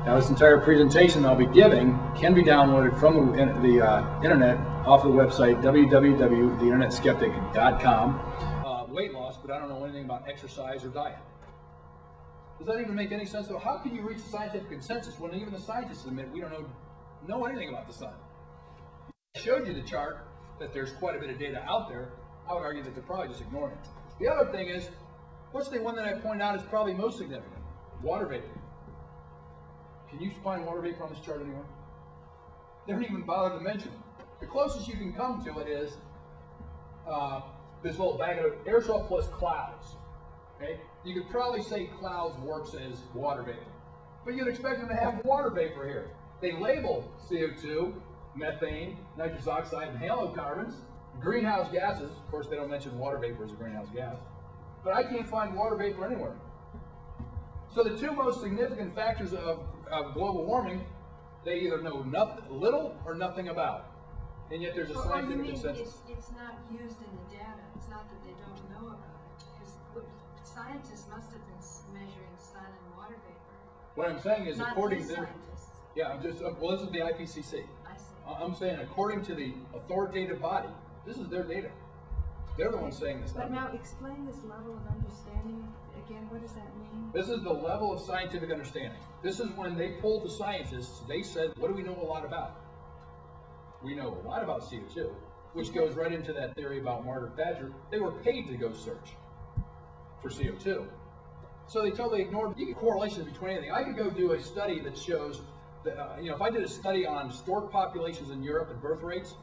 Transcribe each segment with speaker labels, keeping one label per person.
Speaker 1: Now, this entire presentation I'll be giving can be downloaded from the internet off the website www.theinternetskeptic.com. Weight loss, but I don't know anything about exercise or diet. Does that even make any sense? So how can you reach a scientific consensus when even the scientists admit we don't know anything about the sun? I showed you the chart that there's quite a bit of data out there. I would argue that they're probably just ignoring it. The other thing is, what's the one that I point out is probably most significant? Water vapor. Can you find water vapor on this chart anywhere? They don't even bother to mention it. The closest you can come to it is this little bag of aerosol plus clouds. Okay? You could probably say clouds works as water vapor, but you'd expect them to have water vapor here. They label CO2, methane, nitrous oxide, and halocarbons, greenhouse gases. Of course, they don't mention water vapor as a greenhouse gas, but I can't find water vapor anywhere. So the two most significant factors of global warming, they either know little or nothing about, and yet there's a scientific consensus.
Speaker 2: It's not used in the data. It's not that they don't know about it, because scientists must have been measuring sun and water vapor.
Speaker 1: What I'm saying is,
Speaker 2: not
Speaker 1: according
Speaker 2: these
Speaker 1: to
Speaker 2: scientists.
Speaker 1: yeah, I'm just well, this is the IPCC.
Speaker 2: I see.
Speaker 1: I'm saying, according to the authoritative body, this is their data. They're the ones saying this.
Speaker 2: But now explain this level of understanding again. What does that mean?
Speaker 1: This is the level of scientific understanding. This is when they polled the scientists, they said, what do we know a lot about? We know a lot about CO2, which goes right into that theory about Margaret Thatcher. They were paid to go search for CO2. So they totally ignored correlations between anything. I could go do a study that shows that, if I did a study on stork populations in Europe and birth rates,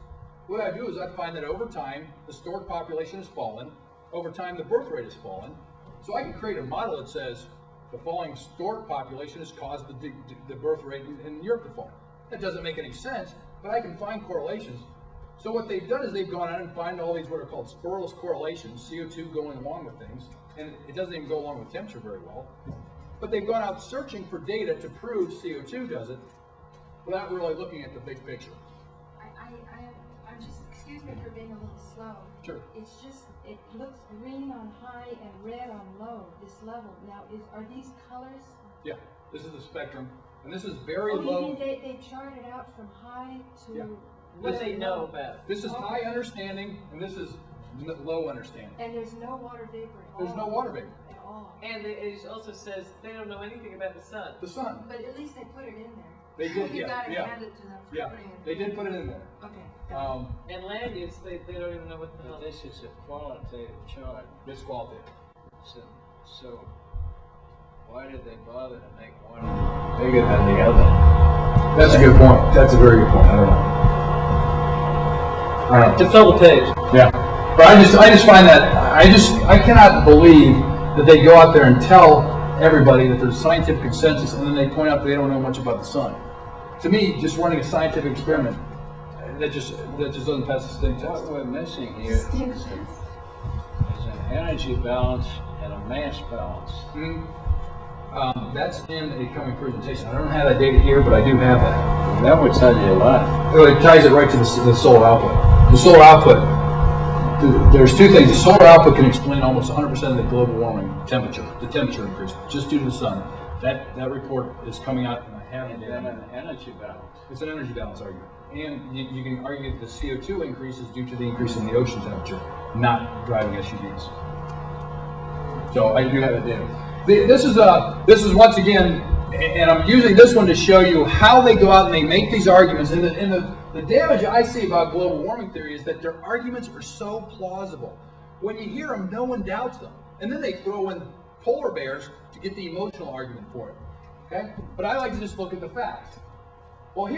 Speaker 1: what I do is I find that over time, the stork population has fallen. Over time, the birth rate has fallen. So I can create a model that says the falling stork population has caused the birth rate in Europe to fall. That doesn't make any sense, but I can find correlations. So what they've done is they've gone out and find all these what are called spurless correlations, CO2 going along with things, and it doesn't even go along with temperature very well. But they've gone out searching for data to prove CO2 does it without really looking at the big picture.
Speaker 2: I'm just, excuse me for being a little slow.
Speaker 1: Sure.
Speaker 2: It's just, it looks green on high and red on low, this level. Now, are these colors?
Speaker 1: Yeah, this is the spectrum, and this is very
Speaker 2: you
Speaker 1: low.
Speaker 2: mean they charted out from high to
Speaker 3: What do they know about?
Speaker 1: This is high understanding, and this is low understanding.
Speaker 2: And there's no water vapor at all.
Speaker 1: There's no water vapor.
Speaker 2: At all.
Speaker 3: And it also says they don't know anything about the sun.
Speaker 1: The sun.
Speaker 2: But at least they put it in there.
Speaker 1: They did,
Speaker 2: You gotta
Speaker 1: yeah.
Speaker 2: hand it to them for
Speaker 1: Yeah,
Speaker 2: putting it
Speaker 1: they
Speaker 2: in
Speaker 1: did
Speaker 2: there.
Speaker 1: put it in there.
Speaker 2: Okay.
Speaker 3: And land use, they don't even know what the hell.
Speaker 4: But this is a qualitative chart.
Speaker 1: It's qualitative.
Speaker 4: So why did they bother to make one bigger than the other?
Speaker 1: That's a good point. That's a very good point. I don't know.
Speaker 3: To fill the page.
Speaker 1: Yeah. But I just find that I cannot believe that they go out there and tell everybody that there's scientific consensus, and then they point out that they don't know much about the sun. To me, just running a scientific experiment, that just doesn't pass the stink test.
Speaker 4: What we're missing here is an energy balance and a mass balance.
Speaker 1: That's in a coming presentation. I don't have that data here, but I do have that.
Speaker 4: That would tell you a lot.
Speaker 1: It ties it right to the solar output. The solar output, there's two things. The solar output can explain almost 100% of the global warming temperature, the temperature increase, just due to the sun. That report is coming out, and I have
Speaker 4: And
Speaker 1: it.
Speaker 4: then an energy balance.
Speaker 1: It's an energy balance argument. And you can argue that the CO2 increase is due to the increase in the ocean temperature, not driving SUVs. So I do have it there. This is once again, and I'm using this one to show you how they go out and they make these arguments. And the damage I see about global warming theory is that their arguments are so plausible. When you hear them, no one doubts them. And then they throw in polar bears to get the emotional argument for it. Okay? But I like to just look at the facts. Well,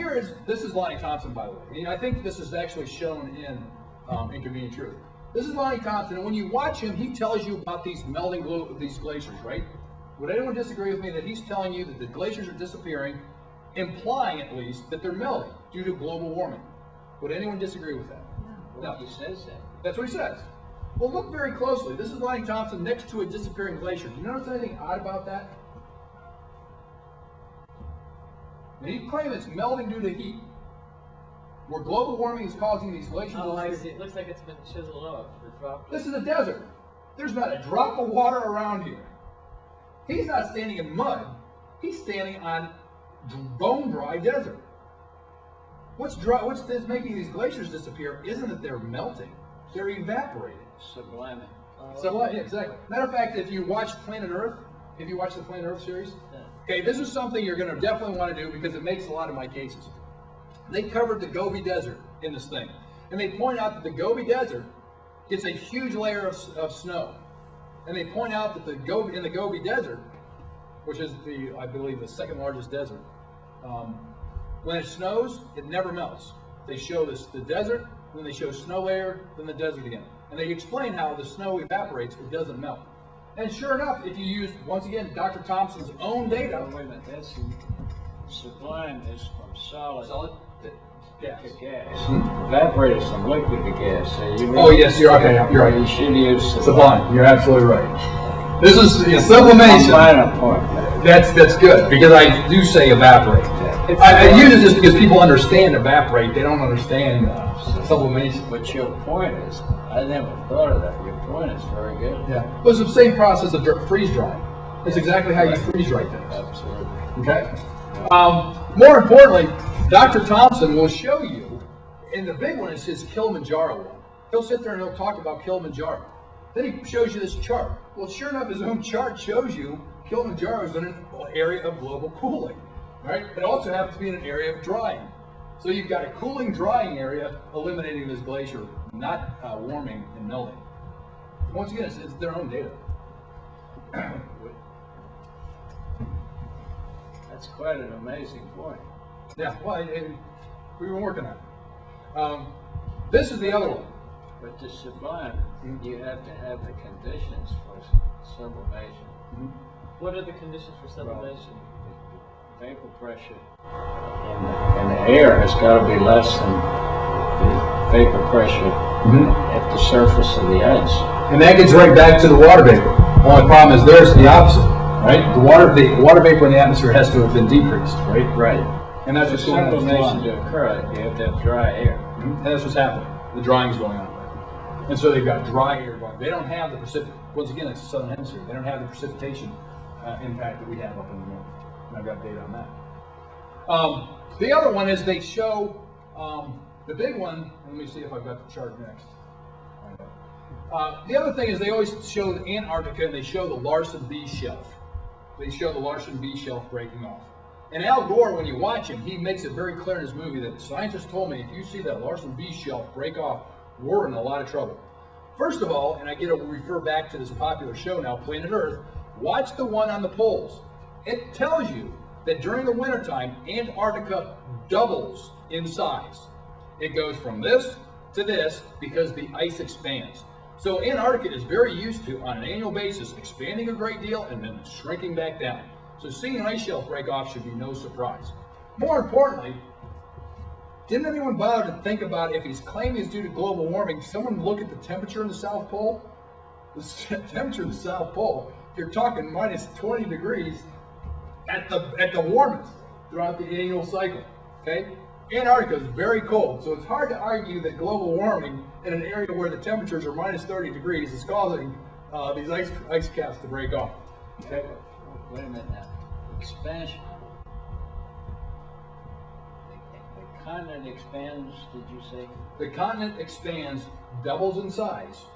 Speaker 1: this is Lonnie Thompson, by the way. And I think this is actually shown in Inconvenient Truth. This is Lonnie Thompson, and when you watch him, he tells you about these melting these glaciers, right? Would anyone disagree with me that he's telling you that the glaciers are disappearing, implying at least that they're melting due to global warming? Would anyone disagree with that?
Speaker 4: No. He says that.
Speaker 1: That's what he says. Well, look very closely. This is Lonnie Thompson next to a disappearing glacier. Do you notice anything odd about that? Now, he claims it's melting due to heat. Where global warming is causing these glaciers to
Speaker 3: It looks like it's been chiseled off or dropped.
Speaker 1: This is a desert. There's not a drop of water around here. He's not standing in mud. He's standing on bone dry desert. What's making these glaciers disappear isn't that they're melting, they're evaporating.
Speaker 4: Subliming.
Speaker 1: Yeah, exactly. Matter of fact, if you watch Planet Earth, if you watch the Planet Earth series, okay, this is something you're going to definitely want to do because it makes a lot of my cases. They covered the Gobi Desert in this thing, and they point out that the Gobi Desert gets a huge layer of snow, and they point out that in the Gobi Desert, which is I believe the second largest desert, when it snows, it never melts. They show the desert, then they show snow layer, then the desert again. And they explain how the snow evaporates, it doesn't melt. And sure enough, if you use, once again, Dr. Thompson's own data.
Speaker 4: Wait a minute, that's sublime is from solid
Speaker 1: to gas.
Speaker 4: to gas. Evaporate is from liquid to gas. So you
Speaker 1: Oh yes, you're okay. You're right.
Speaker 4: You should use
Speaker 1: Sublime. You're absolutely right. This is sublimation.
Speaker 4: Final point.
Speaker 1: That's good because I do say evaporate. I use it just because people understand evaporate. They don't understand sublimation.
Speaker 4: But your point is, I never thought of that. Your point is very good.
Speaker 1: Yeah. Well, it's the same process of freeze drying. It's exactly how you freeze dry things.
Speaker 4: Absolutely.
Speaker 1: Okay. More importantly, Dr. Thompson will show you, and the big one is his Kilimanjaro one. He'll sit there and he'll talk about Kilimanjaro. Then he shows you this chart. Well, sure enough, his own chart shows you Kilimanjaro is in an area of global cooling. Right? It also happens to be in an area of drying. So you've got a cooling, drying area eliminating this glacier, not warming and melting. Once again, it's their own data.
Speaker 4: That's quite an amazing point.
Speaker 1: Yeah, well, we were working on it. This is the other one.
Speaker 4: But to sublime, you have to have the conditions for sublimation.
Speaker 3: What are the conditions for sublimation?
Speaker 4: Vapor pressure in the air has got to be less than the vapor pressure at the surface of the ice.
Speaker 1: And that gets right back to the water vapor. Only problem is there's the opposite, right? The water vapor in the atmosphere has to have been decreased, right?
Speaker 4: Right.
Speaker 1: And that's what's going on.
Speaker 4: Sublimation to occur, you have to have dry air.
Speaker 1: And that's what's happening. The drying's going on. And so they've got dry air going. They don't have the precipitation. Once again, it's the southern hemisphere. They don't have the precipitation impact that we have up in the north. And I've got data on that. The other one is they show the big one. Let me see if I've got the chart next. The other thing is they always show Antarctica and they show the Larsen B shelf. They show the Larsen B shelf breaking off. And Al Gore, when you watch him, he makes it very clear in his movie that scientists told me if you see that Larsen B shelf break off, we're in a lot of trouble. First of all, and I get to refer back to this popular show now, Planet Earth, watch the one on the poles. It tells you that during the wintertime, Antarctica doubles in size. It goes from this to this because the ice expands. So Antarctica is very used to, on an annual basis, expanding a great deal and then shrinking back down. So seeing an ice shelf break off should be no surprise. More importantly, didn't anyone bother to think about if he's claiming it's due to global warming, someone look at the temperature in the South Pole? The temperature in the South Pole, you're talking minus 20 degrees at the warmest throughout the annual cycle, okay? Antarctica is very cold, so it's hard to argue that global warming in an area where the temperatures are minus 30 degrees is causing these ice caps to break off. Okay?
Speaker 4: Wait a minute now. Expansion. The continent expands, did you say?
Speaker 1: The continent expands, doubles in size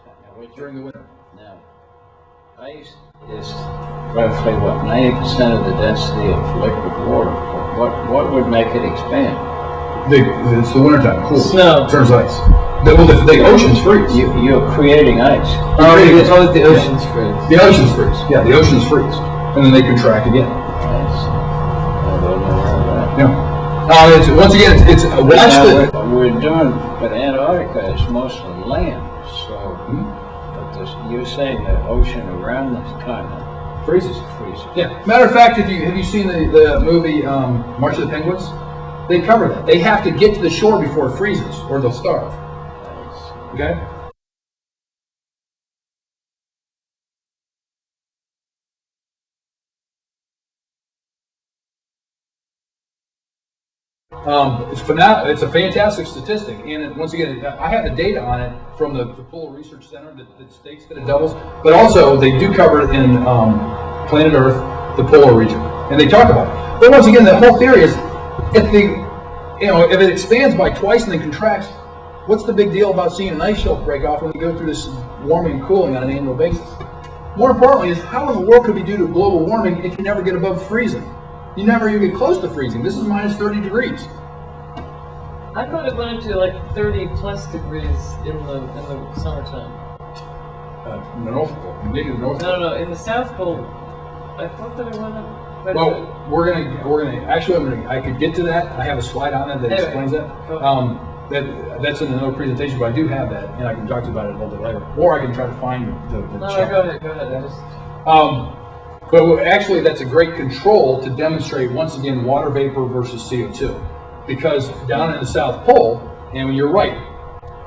Speaker 1: during the winter.
Speaker 4: Now, ice is roughly, 90% of the density of liquid water. What would make it expand?
Speaker 1: It's the wintertime. Cool.
Speaker 3: Snow.
Speaker 1: Turns ice. The oceans freeze.
Speaker 4: You're creating ice.
Speaker 3: It's only the oceans freeze.
Speaker 1: The oceans freeze. Yeah, the oceans freeze. And then they contract again.
Speaker 4: I don't know that.
Speaker 1: Yeah. Once again, it's watch the.
Speaker 4: We're doing, but Antarctica is mostly land, so. But you're saying the ocean around this continent
Speaker 1: Freezes.
Speaker 4: freezes.
Speaker 1: Yeah. Matter of fact, have you seen the movie March of the Penguins? They cover that. They have to get to the shore before it freezes, or they'll starve. Okay. It's a fantastic statistic, and once again, I have the data on it from the Polar Research Center that states that it doubles. But also, they do cover it in Planet Earth, the polar region, And they talk about it. But once again, the whole theory is, if it expands by twice and then contracts, what's the big deal about seeing an ice shelf break off when we go through this warming and cooling on an annual basis? More importantly is, how in the world could be due to global warming if you never get above freezing? You never even get close to freezing. This is minus 30 degrees.
Speaker 3: I thought it went into like 30 plus degrees in the summertime.
Speaker 1: The North Pole, maybe the North Pole.
Speaker 3: No, in the South Pole, I thought that it went up.
Speaker 1: Well, I could get to that. I have a slide on it that explains that. That's in another presentation, but I do have that, and I can talk to you about it a little bit later. Or I can try to find the chart.
Speaker 3: Go ahead.
Speaker 1: But actually, that's a great control to demonstrate, once again, water vapor versus CO2. Because down in the South Pole, and you're right,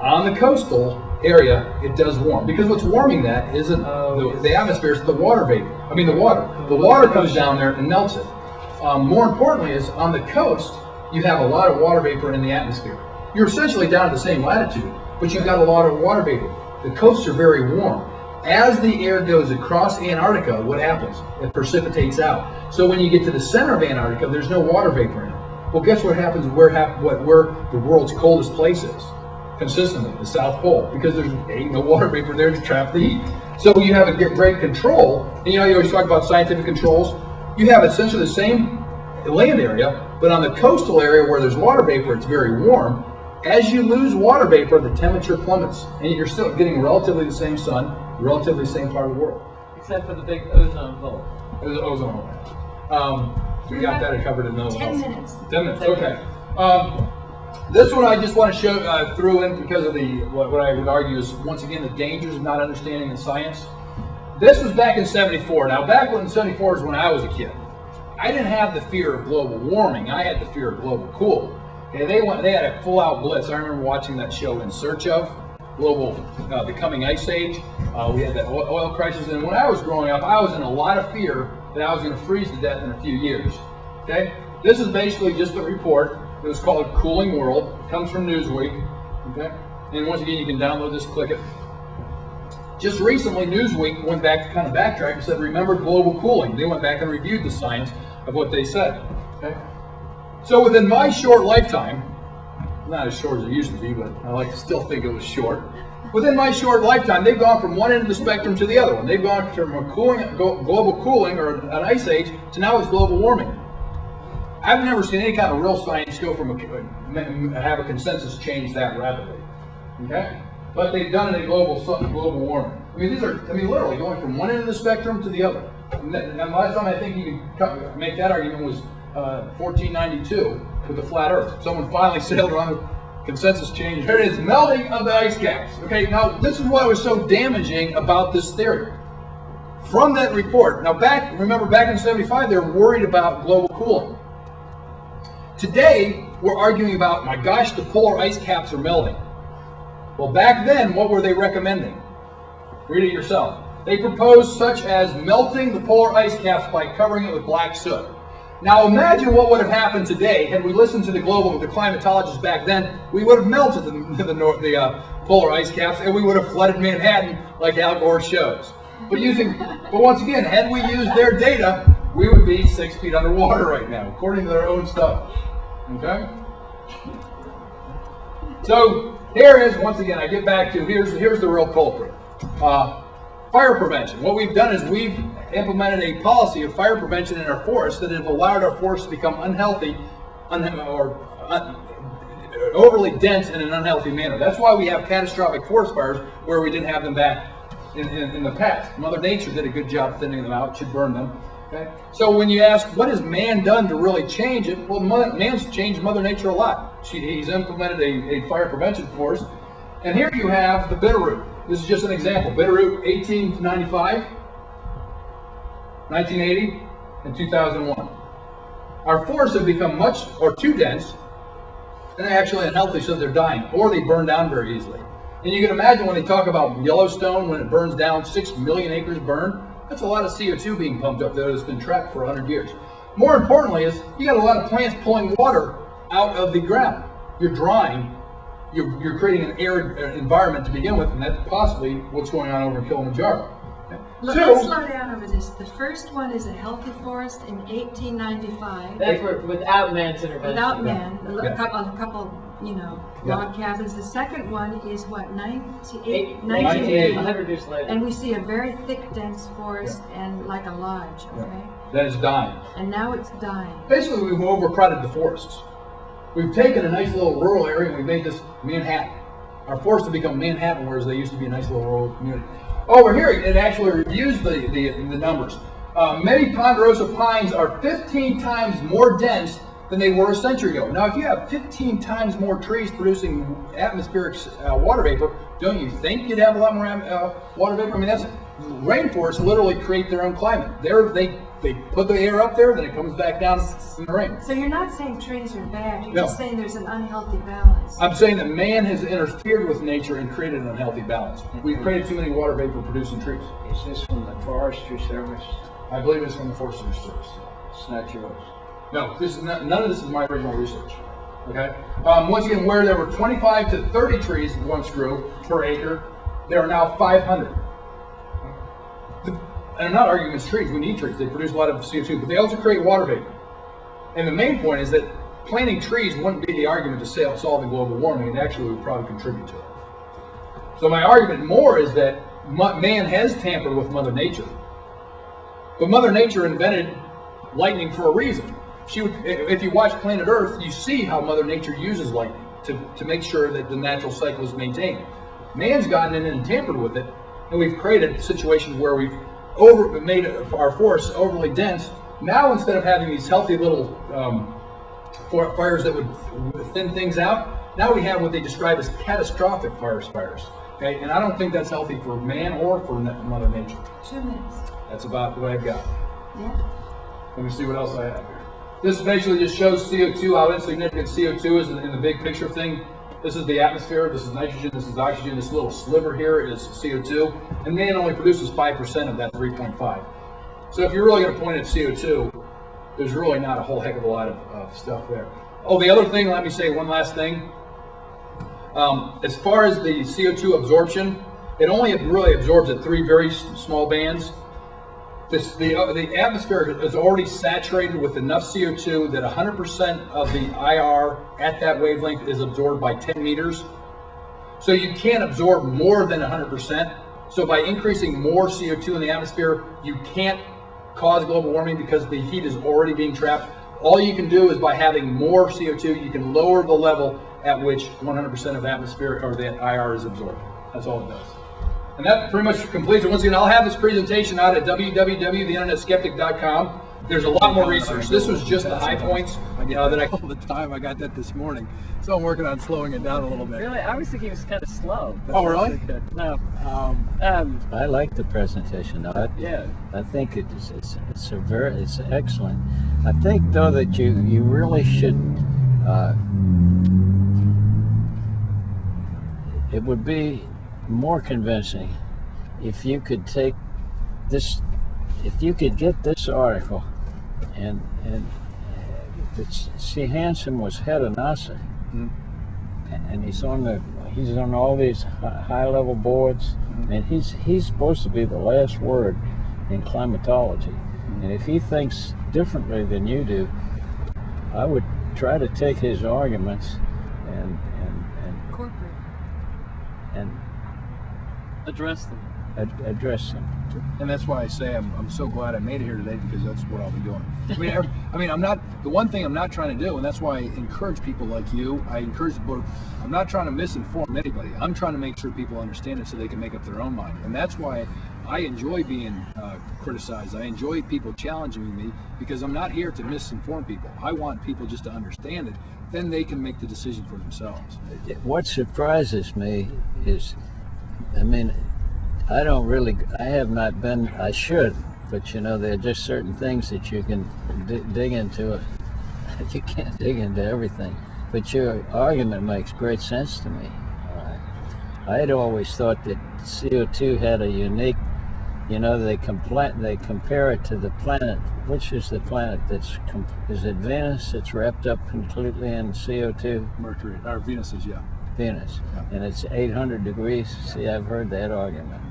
Speaker 1: on the coastal area, it does warm. Because what's warming that isn't the atmosphere, it's the water vapor. I mean the water. The water comes down there and melts it. More importantly is, on the coast, you have a lot of water vapor in the atmosphere. You're essentially down at the same latitude, but you've got a lot of water vapor. The coasts are very warm. As the air goes across Antarctica, what happens? It precipitates out. So when you get to the center of Antarctica, there's no water vapor in it. Well, guess what happens where the world's coldest place is? Consistently, the South Pole, because there's no water vapor there to trap the heat. So you have a great control, and you always talk about scientific controls. You have essentially the same land area, but on the coastal area where there's water vapor, it's very warm. As you lose water vapor, the temperature plummets, and you're still getting relatively the same sun, relatively the same part of the world.
Speaker 3: Except for the big ozone hole.
Speaker 1: The ozone hole. We got that covered in those.
Speaker 2: 10 minutes.
Speaker 1: 10 minutes, okay. This one I just want to show through in because of what I would argue is, once again, the dangers of not understanding the science. This was back in '74. Now, back in '74 is when I was a kid. I didn't have the fear of global warming. I had the fear of global cooling. Okay, they had a full-out blitz. I remember watching that show, In Search of, the coming ice age. We had that oil crisis, and when I was growing up, I was in a lot of fear that I was going to freeze to death in a few years. Okay, this is basically just a report. It was called Cooling World. It comes from Newsweek. Okay, and once again, you can download this, click it. Just recently, Newsweek went back to kind of backtrack and said, remember global cooling. They went back and reviewed the science of what they said. Okay, so within my short lifetime, not as short as it used to be, but I like to still think it was short. Within my short lifetime, they've gone from one end of the spectrum to the other one. They've gone from a global cooling or an ice age to now it's global warming. I've never seen any kind of real science go from have a consensus change that rapidly. Okay, but they've done it in global warming. I mean, literally going from one end of the spectrum to the other. And the last time I think you could make that argument was 1492 with the flat Earth. Someone finally sailed around the consensus change. Here it is, melting of the ice caps. Okay, now this is what was so damaging about this theory. From that report, now remember back in '75, they were worried about global cooling. Today, we're arguing about, my gosh, the polar ice caps are melting. Well, back then, what were they recommending? Read it yourself. They proposed such as melting the polar ice caps by covering it with black soot. Now imagine what would have happened today had we listened to the climatologists back then. We would have melted the polar ice caps, and we would have flooded Manhattan like Al Gore shows. But once again, had we used their data, we would be 6 feet underwater right now, according to their own stuff. Okay? So here is, once again, I get back to, here's the real culprit. Fire prevention. What we've done is we've implemented a policy of fire prevention in our forests that have allowed our forests to become unhealthy overly dense in an unhealthy manner. That's why we have catastrophic forest fires where we didn't have them back in the past. Mother Nature did a good job thinning them out, should burn them. Okay? So when you ask, what has man done to really change it? Well, man's changed Mother Nature a lot. He's implemented a fire prevention force. And here you have the Bitterroot. This is just an example. Bitterroot 1895, 1980, and 2001. Our forests have become too dense, and they're actually unhealthy, so they're dying, or they burn down very easily. And you can imagine when they talk about Yellowstone, when it burns down, 6 million acres burned, that's a lot of CO2 being pumped up there that's been trapped for 100 years. More importantly is, you got a lot of plants pulling water out of the ground. You're drying, you're creating an arid environment to begin with, and that's possibly what's going on over in Kilimanjaro.
Speaker 2: Let's
Speaker 1: Two,
Speaker 2: slow down over this. The first one is a healthy forest in 1895.
Speaker 3: That's without man's intervention.
Speaker 2: Without man,
Speaker 1: Yeah.
Speaker 2: a couple, log cabins. The second one is what,
Speaker 3: 1980,
Speaker 2: 1980.
Speaker 3: 100 years later.
Speaker 2: And we see a very thick, dense forest and like a lodge, okay?
Speaker 1: then it's dying.
Speaker 2: And now it's dying.
Speaker 1: Basically, we've overcrowded the forests. We've taken a nice little rural area and we've made this Manhattan. Our forests have become Manhattan, whereas they used to be a nice little rural community. Over here, it actually reviews the numbers. Many ponderosa pines are 15 times more dense than they were a century ago. Now, if you have 15 times more trees producing atmospheric water vapor, don't you think you'd have a lot more water vapor? I mean, rainforests literally create their own climate. They put the air up there, then it comes back down in the rain.
Speaker 2: So you're not saying trees are bad, you're
Speaker 1: No.
Speaker 2: just saying there's an unhealthy balance.
Speaker 1: I'm saying that man has interfered with nature and created an unhealthy balance. We've created too many water vapor producing trees.
Speaker 4: Is this from the Forestry Service?
Speaker 1: I believe it's from the Forestry Service.
Speaker 4: It's not yours.
Speaker 1: No, this is none of this is my original research. Okay. Once again, where there were 25 to 30 trees once grew per acre, there are now 500. And I'm not arguing against trees. We need trees. They produce a lot of CO2, but they also create water vapor. And the main point is that planting trees wouldn't be the argument to solving global warming. It actually would probably contribute to it. So my argument more is that man has tampered with Mother Nature. But Mother Nature invented lightning for a reason. If you watch Planet Earth, you see how Mother Nature uses lightning to make sure that the natural cycle is maintained. Man's gotten in and tampered with it, and we've created situations where we've made our forests overly dense. Now, instead of having these healthy little fires that would thin things out, now we have what they describe as catastrophic forest fires. Okay, and I don't think that's healthy for man or for Mother Nature.
Speaker 2: 2 minutes.
Speaker 1: That's about what I've got.
Speaker 2: Yeah.
Speaker 1: Let me see what else I have here. This basically just shows CO2, how insignificant CO2 is in the big picture thing. This is the atmosphere, this is nitrogen, this is oxygen, this little sliver here is CO2, and man only produces 5% of that 3.5. So if you're really going to point at CO2, there's really not a whole heck of a lot of stuff there. Oh, the other thing, let me say one last thing. As far as the CO2 absorption, it only really absorbs at 3 very small bands. The atmosphere is already saturated with enough CO2 that 100% of the IR at that wavelength is absorbed by 10 meters. So you can't absorb more than 100%. So by increasing more CO2 in the atmosphere, you can't cause global warming because the heat is already being trapped. All you can do is by having more CO2, you can lower the level at which 100% of atmosphere or the IR is absorbed. That's all it does. And that pretty much completes it. Once again, I'll have this presentation out at www.theinternetskeptic.com. There's a lot more research. This was just the high points that I all the time. I got that this morning, so I'm working on slowing it down a little bit.
Speaker 3: Really? I was thinking it was kind of slow.
Speaker 1: Oh, really?
Speaker 3: No.
Speaker 4: I like the presentation. I think it's excellent. I think though that you really should. It would be more convincing if you could take this, if you could get this article and see, Hansen was head of NASA, and he's on all these high level boards, and he's supposed to be the last word in climatology. And if he thinks differently than you do, I would try to take his arguments and
Speaker 2: Corporate.
Speaker 3: Address them.
Speaker 4: Address them.
Speaker 1: And that's why I say I'm so glad I made it here today, because that's what I'll be doing. I'm not, the one thing I'm not trying to do, and that's why I encourage people like you, I'm not trying to misinform anybody. I'm trying to make sure people understand it so they can make up their own mind. And that's why I enjoy being criticized. I enjoy people challenging me, because I'm not here to misinform people. I want people just to understand it. Then they can make the decision for themselves.
Speaker 4: What surprises me is, I have not been, I should, but there are just certain things that you can dig into. You can't dig into everything, but your argument makes great sense to me. I had always thought that CO2 had a unique, they compare it to the planet. Which is the planet is it Venus that's wrapped up completely in CO2?
Speaker 1: Mercury, or Venus is, yeah.
Speaker 4: Venus, and it's 800 degrees. See, I've heard that argument.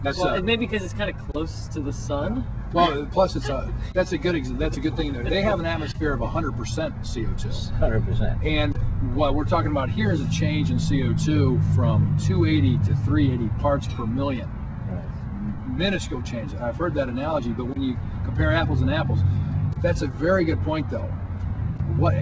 Speaker 1: That's
Speaker 3: Well, and maybe because it's kind of close to the sun.
Speaker 1: well. Plus, that's a good thing. They have an atmosphere of 100% CO2.
Speaker 4: 100%.
Speaker 1: And what we're talking about here is a change in CO2 from 280 to 380 parts per million. Minuscule change. I've heard that analogy, but when you compare apples and apples, that's a very good point, though. What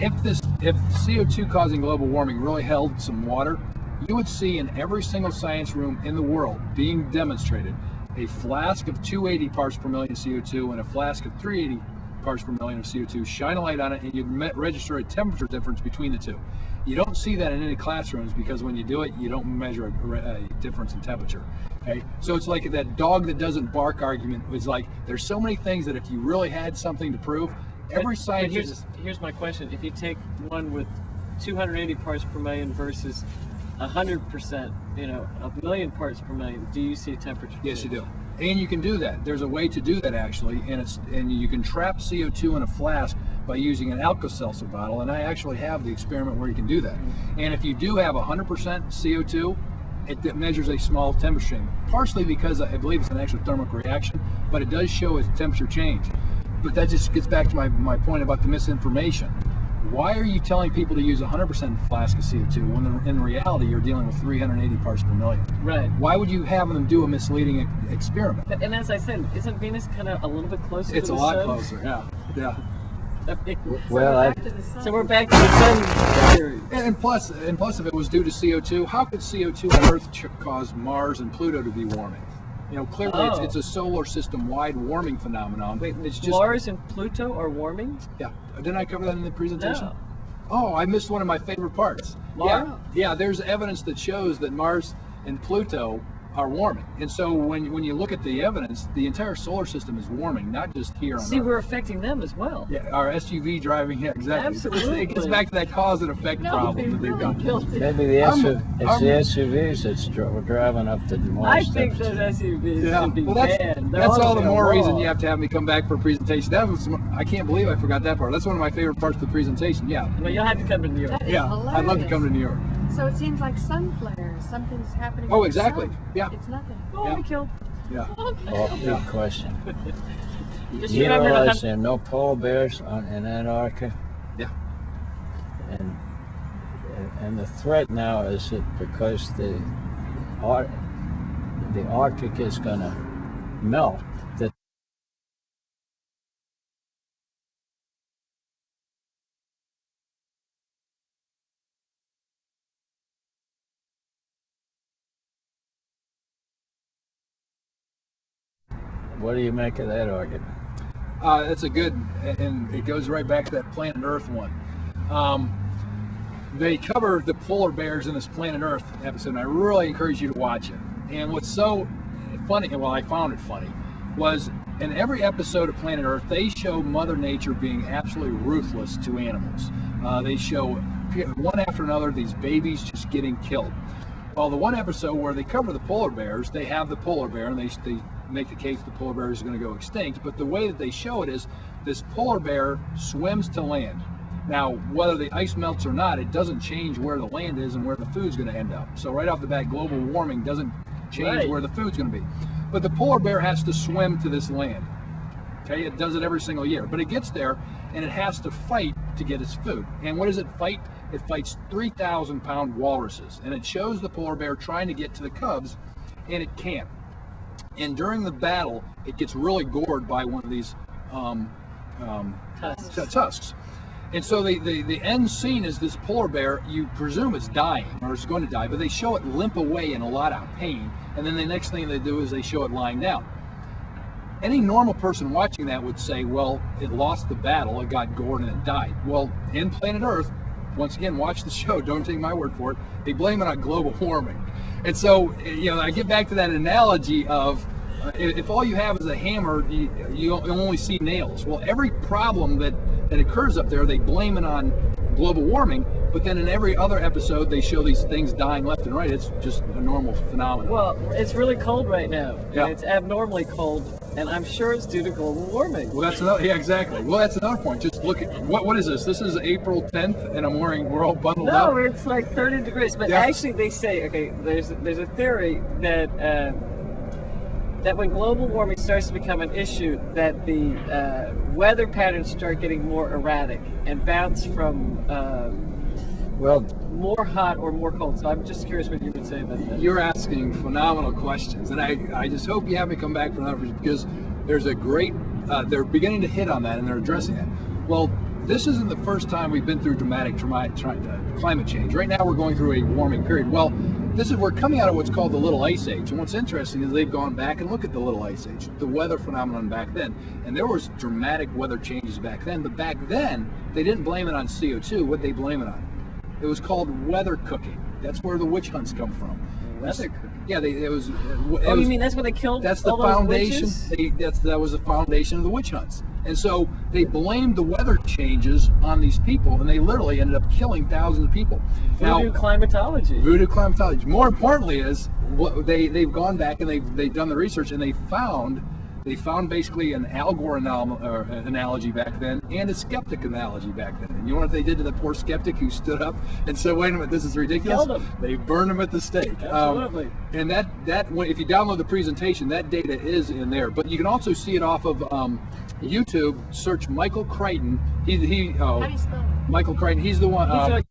Speaker 1: if CO2 causing global warming really held some water? You would see in every single science room in the world being demonstrated a flask of 280 parts per million CO2 and a flask of 380 parts per million of CO2. Shine a light on it, and you'd register a temperature difference between the two. You don't see that in any classrooms because when you do it, you don't measure a difference in temperature. Okay, so it's like that dog that doesn't bark argument. It's like there's so many things that if you really had something to prove, every scientist.
Speaker 3: Here's my question: if you take one with 280 parts per million versus 100%, a million parts per million, do you see a temperature change?
Speaker 1: Yes, you do. And you can do that. There's a way to do that actually, and you can trap CO2 in a flask by using an Alka-Seltzer bottle. And I actually have the experiment where you can do that. And if you do have 100% CO2, it measures a small temperature change, partially because I believe it's an exothermic reaction, but it does show a temperature change. But that just gets back to my point about the misinformation. Why are you telling people to use 100% flask of CO2 when in reality you're dealing with 380 parts per million?
Speaker 3: Right.
Speaker 1: Why would you have them do a misleading experiment?
Speaker 3: And as I said, isn't Venus kind of a little bit closer
Speaker 1: It's
Speaker 3: to
Speaker 1: a
Speaker 3: the
Speaker 1: lot
Speaker 3: sun?
Speaker 1: closer, yeah.
Speaker 4: Well,
Speaker 3: So we're back to the sun theory.
Speaker 1: And plus, if it was due to CO2, how could CO2 on Earth cause Mars and Pluto to be warming? Clearly
Speaker 3: Oh.
Speaker 1: it's a solar system-wide warming phenomenon.
Speaker 3: Wait,
Speaker 1: it's just
Speaker 3: Mars and Pluto are warming?
Speaker 1: yeah. Didn't I cover that in the presentation?
Speaker 3: No.
Speaker 1: Oh, I missed one of my favorite parts.
Speaker 3: Mars?
Speaker 1: Yeah. There's evidence that shows that Mars and Pluto are warming, and so when you look at the evidence, the entire solar system is warming, not just here on
Speaker 3: See,
Speaker 1: Earth.
Speaker 3: we're affecting them as well.
Speaker 1: Yeah, our SUV driving, yeah, exactly.
Speaker 3: Absolutely.
Speaker 1: It gets back to that cause and effect problem that they've
Speaker 3: really
Speaker 1: got.
Speaker 3: guilty.
Speaker 4: maybe the
Speaker 1: I'm-
Speaker 4: SUVs that's driving up the Mars
Speaker 3: I think
Speaker 4: temperature.
Speaker 3: those SUVs
Speaker 1: Yeah,
Speaker 3: should be
Speaker 1: well,
Speaker 3: banned. They're
Speaker 1: that's all the
Speaker 3: almost
Speaker 1: more
Speaker 3: a
Speaker 1: reason
Speaker 3: law.
Speaker 1: you have to have me come back for a presentation. I can't believe I forgot that part. That's one of my favorite parts of the presentation. Yeah,
Speaker 3: Well, you'll have to come to New York.
Speaker 2: That is
Speaker 1: yeah. I'd love to come to New York.
Speaker 2: So it seems like sun flares. Something's happening.
Speaker 1: Oh,
Speaker 2: with the
Speaker 1: exactly.
Speaker 2: sun.
Speaker 1: Yeah.
Speaker 2: It's nothing.
Speaker 3: Oh,
Speaker 1: Yeah.
Speaker 3: we killed.
Speaker 1: Yeah.
Speaker 4: Oh, good question.
Speaker 3: Just
Speaker 4: You
Speaker 3: remember to
Speaker 4: realize there are no polar bears in Antarctica?
Speaker 1: Yeah.
Speaker 4: And the threat now is that because the Arctic is going to melt, that what do you make of that argument?
Speaker 1: That's a good, and it goes right back to that Planet Earth one. They cover the polar bears in this Planet Earth episode, and I really encourage you to watch it. And what's so funny, well, I found it funny, was in every episode of Planet Earth, they show Mother Nature being absolutely ruthless to animals. They show one after another these babies just getting killed. Well, the one episode where they cover the polar bears, they have the polar bear, and they make the case the polar bear is going to go extinct. But the way that they show it is this polar bear swims to land. Now, whether the ice melts or not, it doesn't change where the land is and where the food's going to end up. So right off the bat, global warming doesn't change where the food's going to be. But the polar bear has to swim to this land. Okay, it does it every single year. But it gets there and it has to fight to get its food. And what does it fight? It fights 3,000-pound walruses. And it shows the polar bear trying to get to the cubs, and it can't. And during the battle, it gets really gored by one of these tusks. And so the end scene is this polar bear, you presume it's dying or it's going to die, but they show it limp away in a lot of pain. And then the next thing they do is they show it lying down. Any normal person watching that would say, well, it lost the battle, it got gored and it died. Well, in Planet Earth, once again, watch the show, don't take my word for it, they blame it on global warming. And so, I get back to that analogy of if all you have is a hammer, you only see nails. Well, every problem that occurs up there, they blame it on global warming, but then in every other episode, they show these things dying left and right. It's just a normal phenomenon.
Speaker 3: Well, it's really cold right now.
Speaker 1: Yeah.
Speaker 3: It's abnormally cold, and I'm sure it's due to global warming.
Speaker 1: Well, that's another, yeah, exactly. Well, that's another point. Just look at, what is this? This is April 10th, and we're all bundled up.
Speaker 3: No, it's like 30 degrees. But
Speaker 1: Yeah.
Speaker 3: actually, they say, okay, there's a theory that that when global warming starts to become an issue, that the weather patterns start getting more erratic and bounce from
Speaker 4: Well,
Speaker 3: more hot or more cold. So I'm just curious what you would say about that.
Speaker 1: You're asking phenomenal questions, and I just hope you have me come back for another, because there's a great, they're beginning to hit on that and they're addressing it. Well, this isn't the first time we've been through dramatic climate change. Right now we're going through a warming period. Well, we're coming out of what's called the Little Ice Age, and what's interesting is they've gone back and looked at the Little Ice Age, the weather phenomenon back then, and there was dramatic weather changes back then, but back then they didn't blame it on CO2. What they blame it on? It was called weather cooking. That's where the witch hunts come from.
Speaker 3: Weather cooking?
Speaker 1: Yeah, you
Speaker 3: mean that's when they killed
Speaker 1: That's the
Speaker 3: all those
Speaker 1: foundation.
Speaker 3: witches?
Speaker 1: That was the foundation of the witch hunts. And so they blamed the weather changes on these people, and they literally ended up killing thousands of people.
Speaker 3: Voodoo climatology.
Speaker 1: Voodoo climatology. More importantly is what they've gone back and they've done the research, and they found basically an Al Gore analogy back then and a skeptic analogy back then. And you know what they did to the poor skeptic who stood up and said, "Wait a minute, this is ridiculous"?
Speaker 3: Killed him.
Speaker 1: They burned him at the stake.
Speaker 3: Absolutely.
Speaker 1: And if you download the presentation, that data is in there. But you can also see it off of YouTube. Search Michael Crichton.
Speaker 2: How do you spell it?
Speaker 1: Michael Crichton. He's the one.
Speaker 3: He's